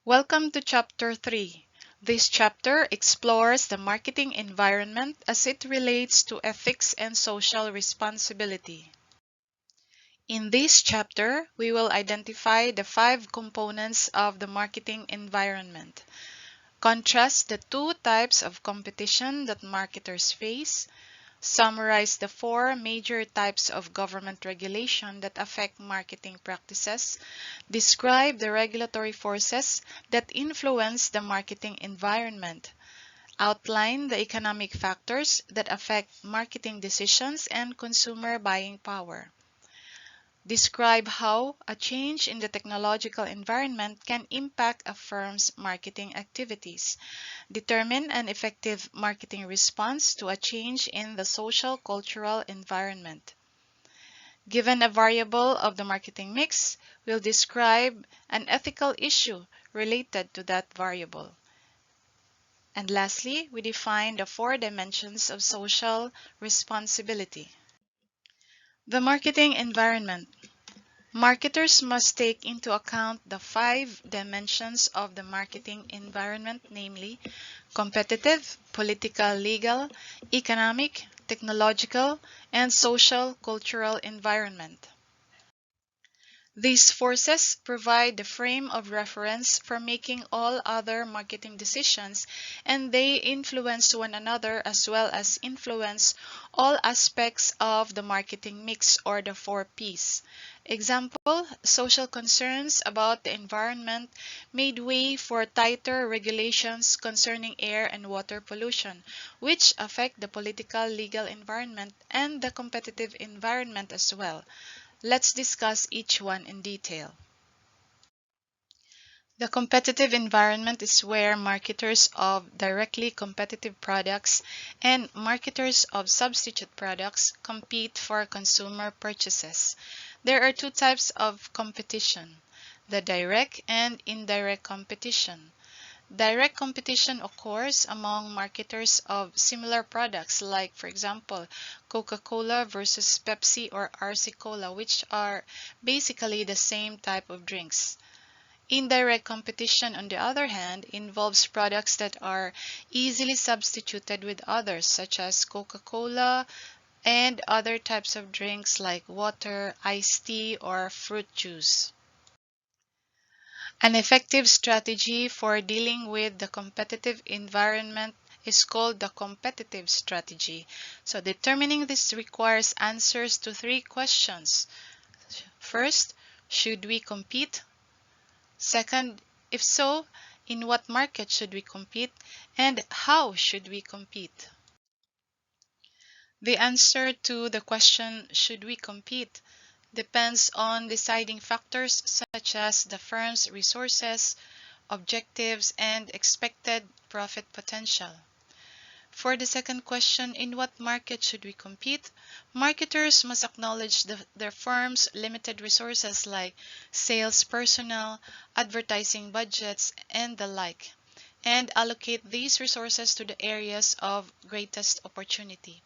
Welcome to Chapter 3. This chapter explores the marketing environment as it relates to ethics and social responsibility. In this chapter, we will identify the 5 components of the marketing environment, contrast the 2 types of competition that marketers face, summarize the 4 major types of government regulation that affect marketing practices, describe the regulatory forces that influence the marketing environment, outline the economic factors that affect marketing decisions and consumer buying power. Describe how a change in the technological environment can impact a firm's marketing activities. Determine an effective marketing response to a change in the social cultural environment. Given a variable of the marketing mix, we'll describe an ethical issue related to that variable. And lastly, we define the 4 dimensions of social responsibility. The marketing environment. Marketers must take into account the 5 dimensions of the marketing environment, namely competitive, political, legal, economic, technological, and social cultural environment. These forces provide the frame of reference for making all other marketing decisions, and they influence one another as well as influence all aspects of the marketing mix or the 4 Ps. Example, social concerns about the environment made way for tighter regulations concerning air and water pollution, which affect the political, legal environment and the competitive environment as well. Let's discuss each one in detail. The competitive environment is where marketers of directly competitive products and marketers of substitute products compete for consumer purchases. There are 2 types of competition, the direct and indirect competition. Direct competition occurs among marketers of similar products like, for example, Coca-Cola versus Pepsi or RC Cola, which are basically the same type of drinks. Indirect competition, on the other hand, involves products that are easily substituted with others, such as Coca-Cola and other types of drinks like water, iced tea, or fruit juice. An effective strategy for dealing with the competitive environment is called the competitive strategy. So determining this requires answers to 3 questions. First, should we compete? Second, if so, in what market should we compete? And how should we compete? The answer to the question, should we compete, depends on deciding factors such as the firm's resources, objectives, and expected profit potential. For the second question, in what market should we compete? Marketers must acknowledge their firm's limited resources like sales personnel, advertising budgets, and the like, and allocate these resources to the areas of greatest opportunity.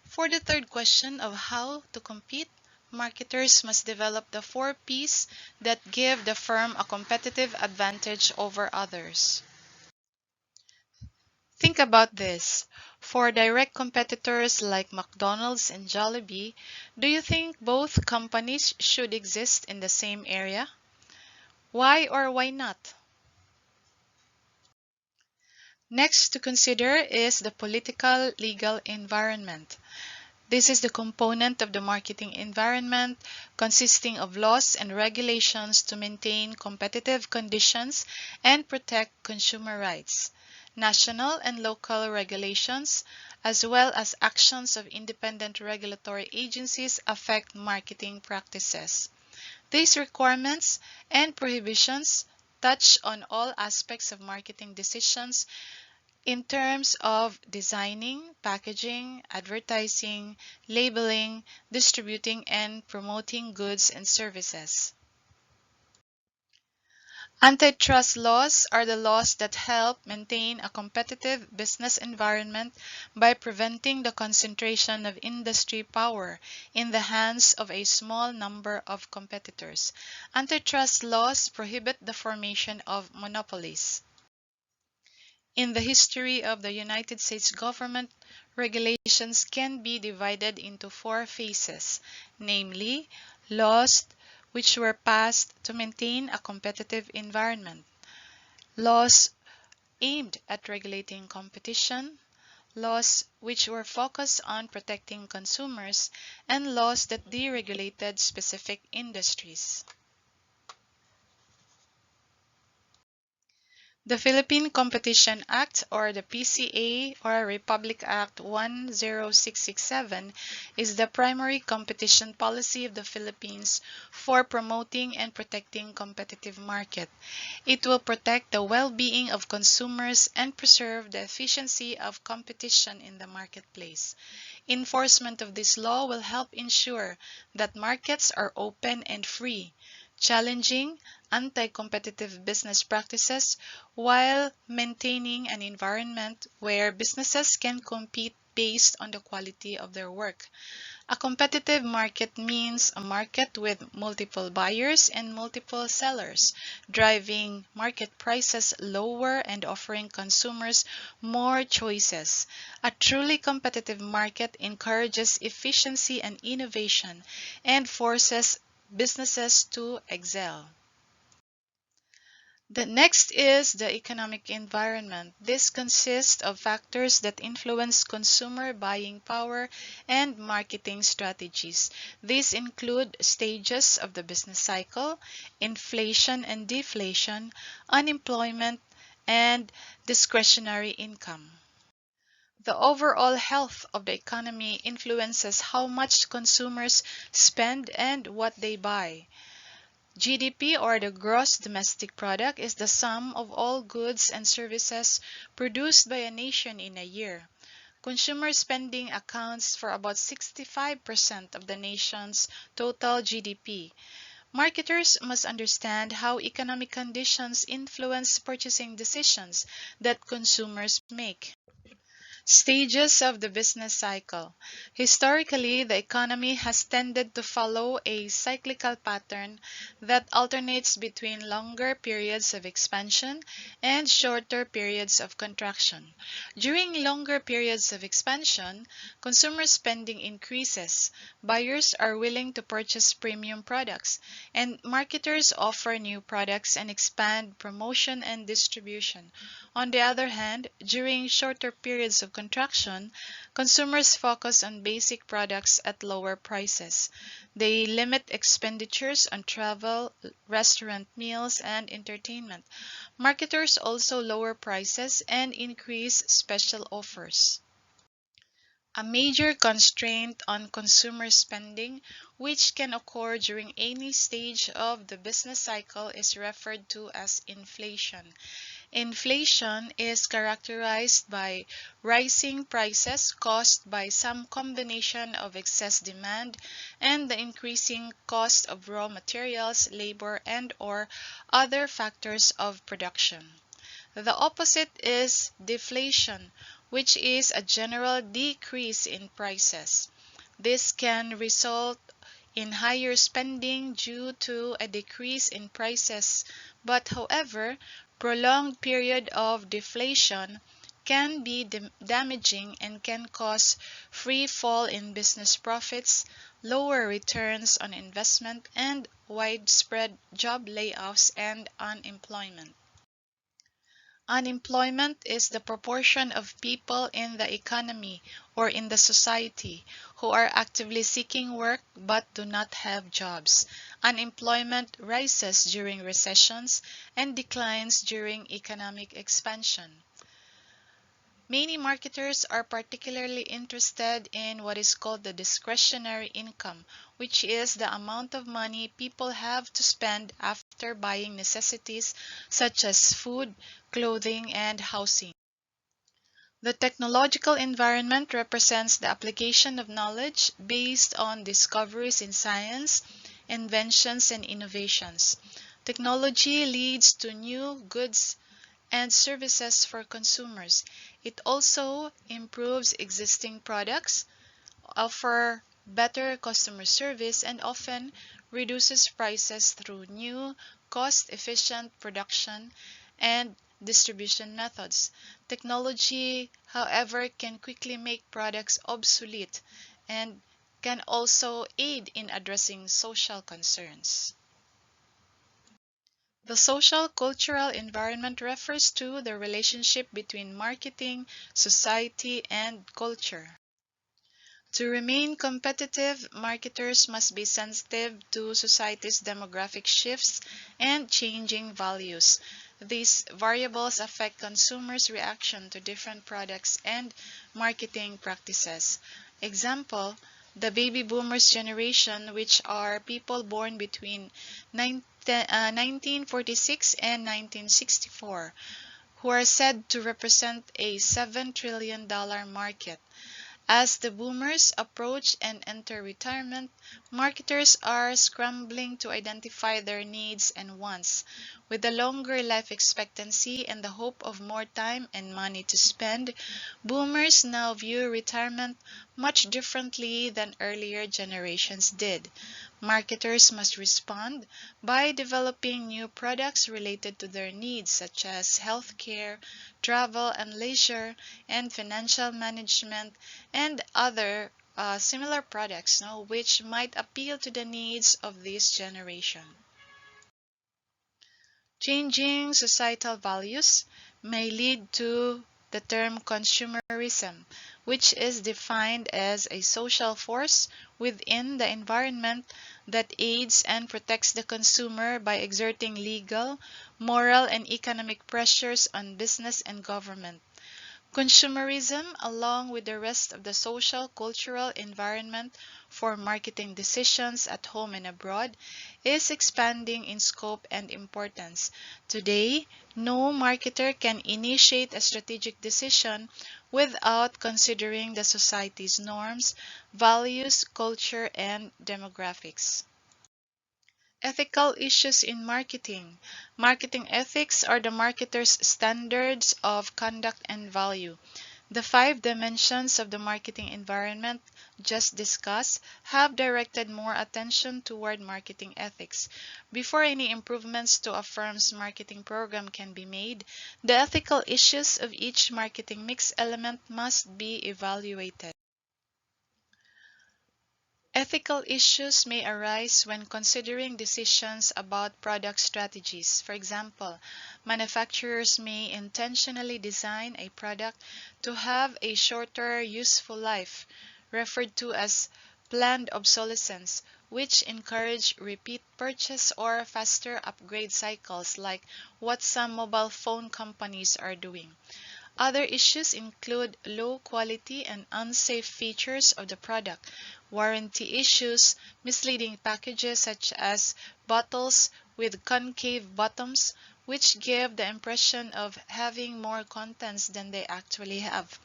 For the third question of how to compete, marketers must develop the 4 Ps that give the firm a competitive advantage over others. Think about this. For direct competitors like McDonald's and Jollibee, do you think both companies should exist in the same area? Why or why not? Next to consider is the political legal environment. This is the component of the marketing environment consisting of laws and regulations to maintain competitive conditions and protect consumer rights. National and local regulations, as well as actions of independent regulatory agencies, affect marketing practices. These requirements and prohibitions touch on all aspects of marketing decisions in terms of designing, packaging, advertising, labeling, distributing, and promoting goods and services. Antitrust laws are the laws that help maintain a competitive business environment by preventing the concentration of industry power in the hands of a small number of competitors. Antitrust laws prohibit the formation of monopolies. In the history of the United States government, regulations can be divided into four phases, namely, laws which were passed to maintain a competitive environment, laws aimed at regulating competition, laws which were focused on protecting consumers, and laws that deregulated specific industries. The Philippine Competition Act, or the PCA, or Republic Act 10667, is the primary competition policy of the Philippines for promoting and protecting competitive market. It will protect the well-being of consumers and preserve the efficiency of competition in the marketplace. Enforcement of this law will help ensure that markets are open and free, challenging anti-competitive business practices while maintaining an environment where businesses can compete based on the quality of their work. A competitive market means a market with multiple buyers and multiple sellers, driving market prices lower and offering consumers more choices. A truly competitive market encourages efficiency and innovation and forces businesses to excel. The next is the economic environment. This consists of factors that influence consumer buying power and marketing strategies. These include stages of the business cycle, inflation and deflation, unemployment, and discretionary income. The overall health of the economy influences how much consumers spend and what they buy. GDP, or the gross domestic product, is the sum of all goods and services produced by a nation in a year. Consumer spending accounts for about 65% of the nation's total GDP. Marketers must understand how economic conditions influence purchasing decisions that consumers make. Stages of the business cycle. Historically, the economy has tended to follow a cyclical pattern that alternates between longer periods of expansion and shorter periods of contraction. During longer periods of expansion, consumer spending increases, buyers are willing to purchase premium products, and marketers offer new products and expand promotion and distribution. On the other hand, during shorter periods of contraction, consumers focus on basic products at lower prices. They limit expenditures on travel, restaurant meals, and entertainment. Marketers also lower prices and increase special offers. A major constraint on consumer spending, which can occur during any stage of the business cycle, is referred to as inflation. Inflation is characterized by rising prices caused by some combination of excess demand and the increasing cost of raw materials, labor, and/or other factors of production. The opposite is deflation, which is a general decrease in prices. This can result in higher spending due to a decrease in prices, but however, prolonged period of deflation can be damaging and can cause free fall in business profits, lower returns on investment, and widespread job layoffs and unemployment. Unemployment is the proportion of people in the economy or in the society who are actively seeking work but do not have jobs. Unemployment rises during recessions and declines during economic expansion. Many marketers are particularly interested in what is called the discretionary income, which is the amount of money people have to spend after buying necessities such as food, clothing, and housing. The technological environment represents the application of knowledge based on discoveries in science, inventions, and innovations. Technology leads to new goods and services for consumers. It also improves existing products, offer better customer service, and often reduces prices through new cost-efficient production and distribution methods. Technology, however, can quickly make products obsolete and can also aid in addressing social concerns. The social cultural environment refers to the relationship between marketing, society, and culture. To remain competitive, marketers must be sensitive to society's demographic shifts and changing values. These variables affect consumers' reaction to different products and marketing practices. Example, the baby boomers generation, which are people born between 1946 and 1964, who are said to represent a $7 trillion market. As the boomers approach and enter retirement, marketers are scrambling to identify their needs and wants. With a longer life expectancy and the hope of more time and money to spend, boomers now view retirement much differently than earlier generations did. Marketers must respond by developing new products related to their needs, such as healthcare, travel and leisure, and financial management, and other similar products, which might appeal to the needs of this generation. Changing societal values may lead to the term consumerism, which is defined as a social force within the environment that aids and protects the consumer by exerting legal, moral, and economic pressures on business and government. Consumerism, along with the rest of the social cultural environment for marketing decisions at home and abroad, is expanding in scope and importance. Today, no marketer can initiate a strategic decision without considering the society's norms, values, culture, and demographics. Ethical issues in marketing. Marketing ethics are the marketer's standards of conduct and value. The 5 dimensions of the marketing environment just discussed have directed more attention toward marketing ethics. Before any improvements to a firm's marketing program can be made, the ethical issues of each marketing mix element must be evaluated. Ethical issues may arise when considering decisions about product strategies. For example, manufacturers may intentionally design a product to have a shorter useful life, referred to as planned obsolescence, which encourage repeat purchase or faster upgrade cycles like what some mobile phone companies are doing. Other issues include low quality and unsafe features of the product, warranty issues, misleading packages such as bottles with concave bottoms, which give the impression of having more contents than they actually have.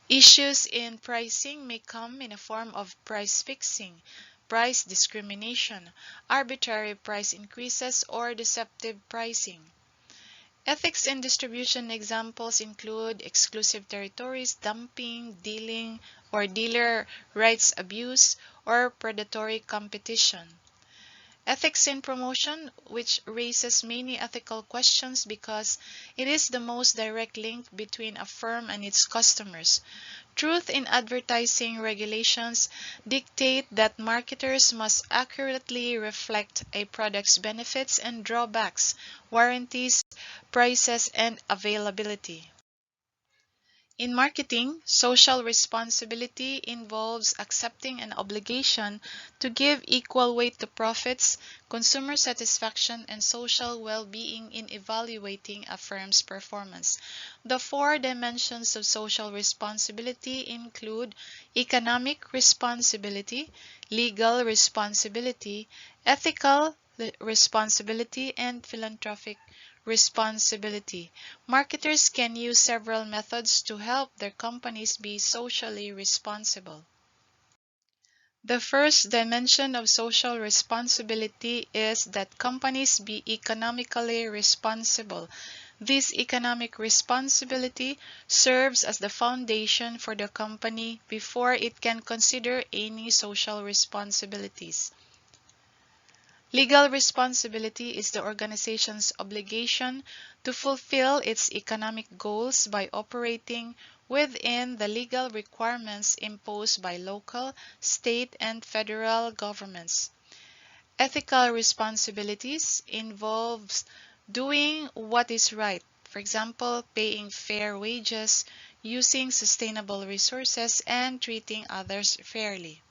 Issues in pricing may come in a form of price fixing, price discrimination, arbitrary price increases, or deceptive pricing. Ethics in distribution examples include exclusive territories, dumping, dealing or dealer rights abuse, or predatory competition. Ethics in promotion, which raises many ethical questions because it is the most direct link between a firm and its customers. Truth in advertising regulations dictate that marketers must accurately reflect a product's benefits and drawbacks, warranties, prices, and availability. In marketing, social responsibility involves accepting an obligation to give equal weight to profits, consumer satisfaction, and social well-being in evaluating a firm's performance. The 4 dimensions of social responsibility include economic responsibility, legal responsibility, ethical responsibility, and philanthropic responsibility. Marketers can use several methods to help their companies be socially responsible. The first dimension of social responsibility is that companies be economically responsible. This economic responsibility serves as the foundation for the company before it can consider any social responsibilities. Legal responsibility is the organization's obligation to fulfill its economic goals by operating within the legal requirements imposed by local, state, and federal governments. Ethical responsibilities involves doing what is right, for example, paying fair wages, using sustainable resources, and treating others fairly.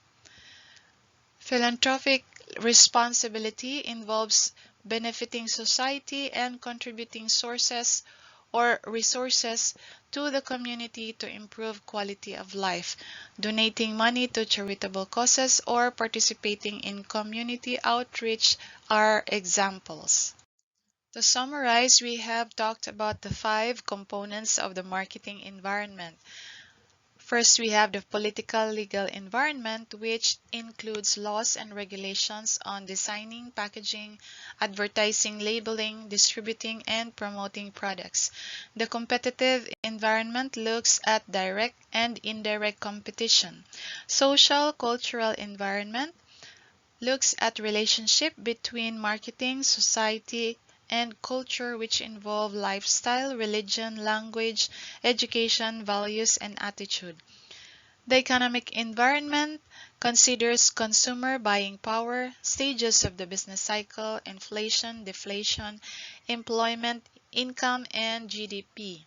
Philanthropic responsibility involves benefiting society and contributing sources or resources to the community to improve quality of life, donating money to charitable causes, or participating in community outreach are examples. To summarize, we have talked about the 5 components of the marketing environment. First, we have the political legal environment, which includes laws and regulations on designing, packaging, advertising, labeling, distributing, and promoting products. The competitive environment looks at direct and indirect competition. Social cultural environment looks at relationship between marketing, society, and culture, which involve lifestyle, religion, language, education, values, and attitude. The economic environment considers consumer buying power, stages of the business cycle, inflation, deflation, employment, income, and GDP.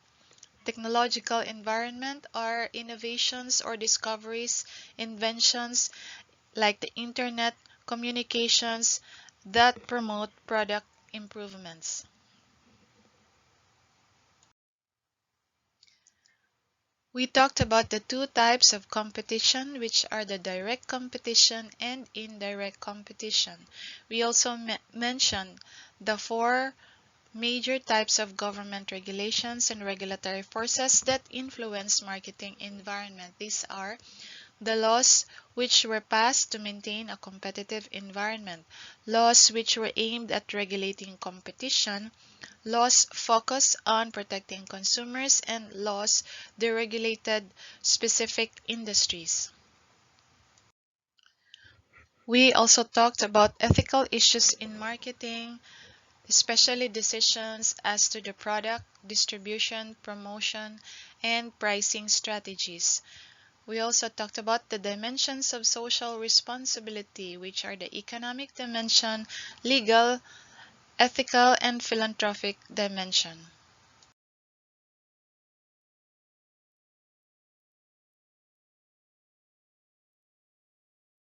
Technological environment are innovations or discoveries, inventions like the internet, communications that promote product improvements. We talked about the 2 types of competition, which are the direct competition and indirect competition. We also mentioned the 4 major types of government regulations and regulatory forces that influence marketing environment. These are the laws which were passed to maintain a competitive environment, laws which were aimed at regulating competition, laws focus on protecting consumers, and laws deregulated specific industries. We also talked about ethical issues in marketing, especially decisions as to the product, distribution, promotion, and pricing strategies. We also talked about the dimensions of social responsibility, which are the economic dimension, legal, ethical, and philanthropic dimension.